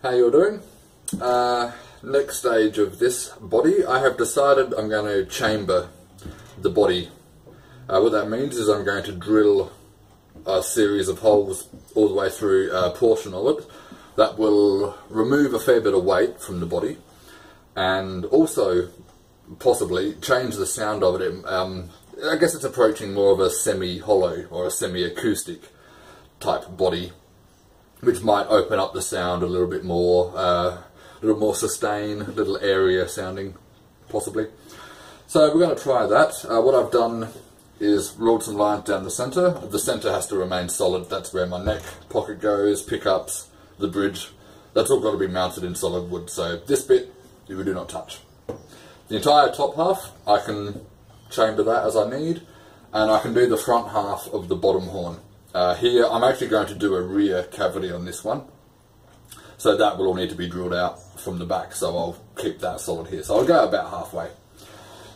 How you're doing? Next stage of this body, I have decided I'm going to chamber the body. What that means is I'm going to drill a series of holes all the way through a portion of it that will remove a fair bit of weight from the body and also possibly change the sound of it. I guess it's approaching more of a semi-hollow or a semi-acoustic type body, which might open up the sound a little bit more, a little more sustained, a little airier sounding, possibly. So we're going to try that. What I've done is ruled some lines down the centre. The centre has to remain solid. That's where my neck pocket goes, pickups, the bridge. That's all got to be mounted in solid wood. So this bit we do not touch. The entire top half I can chamber that as I need, and I can do the front half of the bottom horn. Here I'm actually going to do a rear cavity on this one, so that will all need to be drilled out from the back, so I'll keep that solid here. So I'll go about halfway.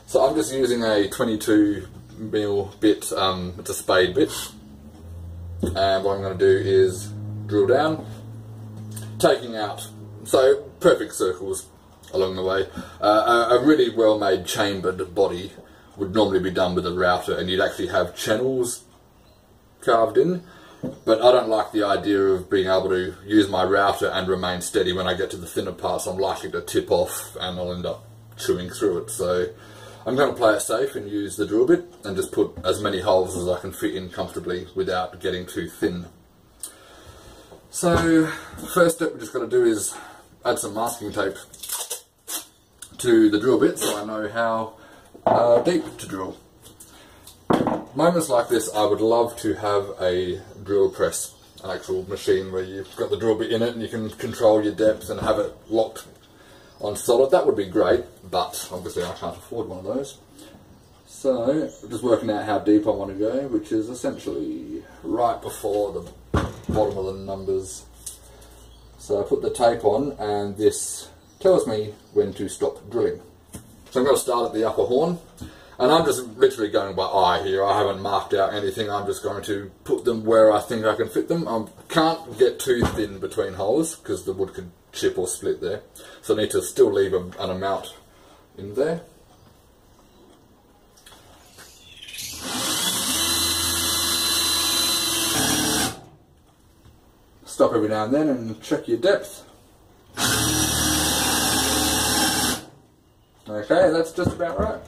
So I'm just using a 22mm bit, it's a spade bit, and what I'm going to do is drill down, taking out, so perfect circles along the way. A really well made chambered body would normally be done with a router, and you'd actually have channels carved in, but I don't like the idea of being able to use my router and remain steady. When I get to the thinner parts, I'm likely to tip off and I'll end up chewing through it. So I'm going to play it safe and use the drill bit and just put as many holes as I can fit in comfortably without getting too thin. So the first step we're just going to do is add some masking tape to the drill bit so I know how deep to drill. Moments like this, I would love to have a drill press, an actual machine where you've got the drill bit in it and you can control your depth and have it locked on solid. That would be great, but obviously I can't afford one of those. So, just working out how deep I want to go, which is essentially right before the bottom of the numbers. So I put the tape on and this tells me when to stop drilling. So I'm going to start at the upper horn. And I'm just literally going by eye here. I haven't marked out anything. I'm just going to put them where I think I can fit them. I can't get too thin between holes because the wood could chip or split there. So I need to still leave an amount in there. Stop every now and then and check your depth. Okay, that's just about right.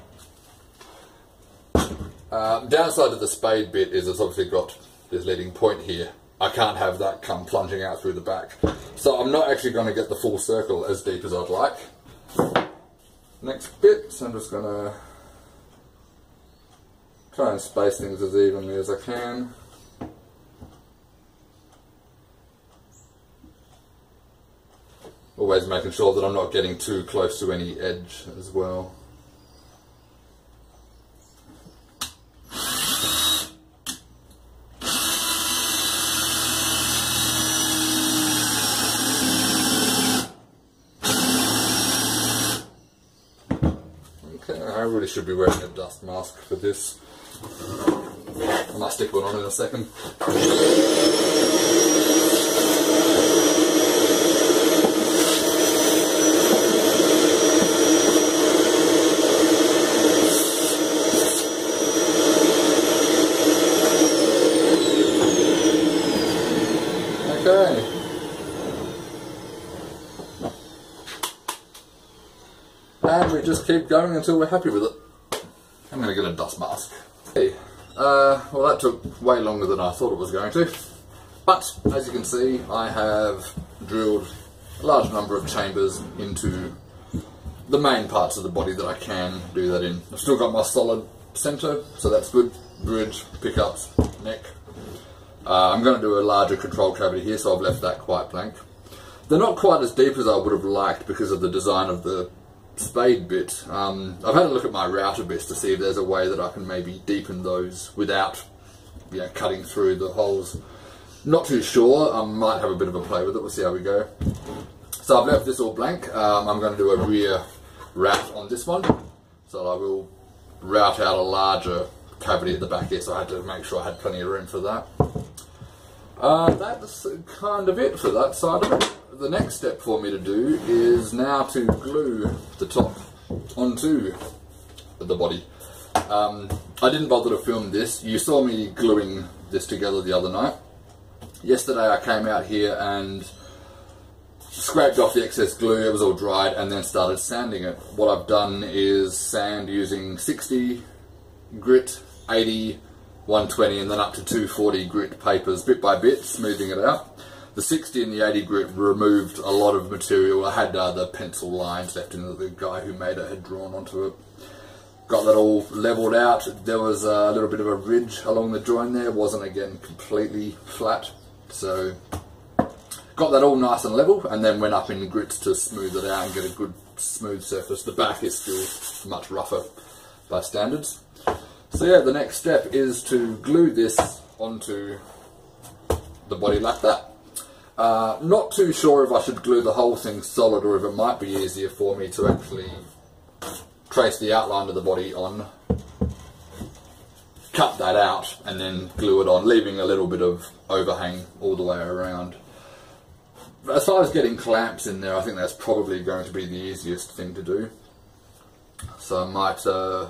Downside of the spade bit is it's obviously got this leading point here. I can't have that come plunging out through the back. So I'm not actually going to get the full circle as deep as I'd like. Next bit, so I'm just going to try and space things as evenly as I can. Always making sure that I'm not getting too close to any edge as well. I really should be wearing a dust mask for this. I might stick one on in a second. Okay. And we just keep going until we're happy with it. I'm going to get a dust mask. Okay. Well, that took way longer than I thought it was going to. But, as you can see, I have drilled a large number of chambers into the main parts of the body that I can do that in. I've still got my solid centre, so that's good. Bridge, pickups, neck. I'm going to do a larger control cavity here, so I've left that quite blank. They're not quite as deep as I would have liked because of the design of the spade bit. I've had a look at my router bits to see if there's a way that I can maybe deepen those without, you know, cutting through the holes. Not too sure. I might have a bit of a play with it. We'll see how we go. So I've left this all blank. I'm going to do a rear route on this one. So I will route out a larger cavity at the back here, so I had to make sure I had plenty of room for that. That's kind of it for that side of it. The next step for me to do is now to glue the top onto the body. I didn't bother to film this. You saw me gluing this together the other night. Yesterday I came out here and scraped off the excess glue, it was all dried, and then started sanding it. What I've done is sand using 60 grit, 80, 120 and then up to 240 grit papers bit by bit, smoothing it out. The 60 and the 80 grit removed a lot of material. I had the pencil lines left in the guy who made it had drawn onto it. Got that all levelled out. There was a little bit of a ridge along the join there, wasn't again completely flat. So got that all nice and level, and then went up in grits to smooth it out and get a good smooth surface. The back is still much rougher by standards. So yeah, the next step is to glue this onto the body like that. Not too sure if I should glue the whole thing solid or if it might be easier for me to actually trace the outline of the body on, cut that out and then glue it on, leaving a little bit of overhang all the way around. As far as getting clamps in there, I think that's probably going to be the easiest thing to do. So I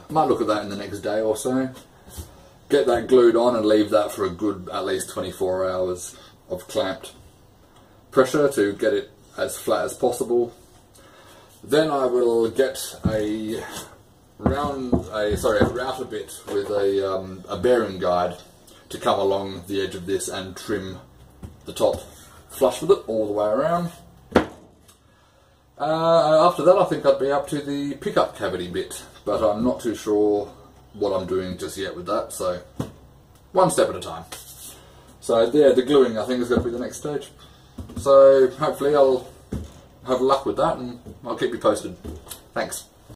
might look at that in the next day or so. Get that glued on and leave that for a good at least 24 hours of clamped pressure to get it as flat as possible. Then I will get a router bit with a bearing guide to come along the edge of this and trim the top flush with it all the way around. After that I think I'd be up to the pickup cavity bit, but I'm not too sure what I'm doing just yet with that, so one step at a time. So yeah, the gluing I think is going to be the next stage. So hopefully I'll have luck with that and I'll keep you posted. Thanks.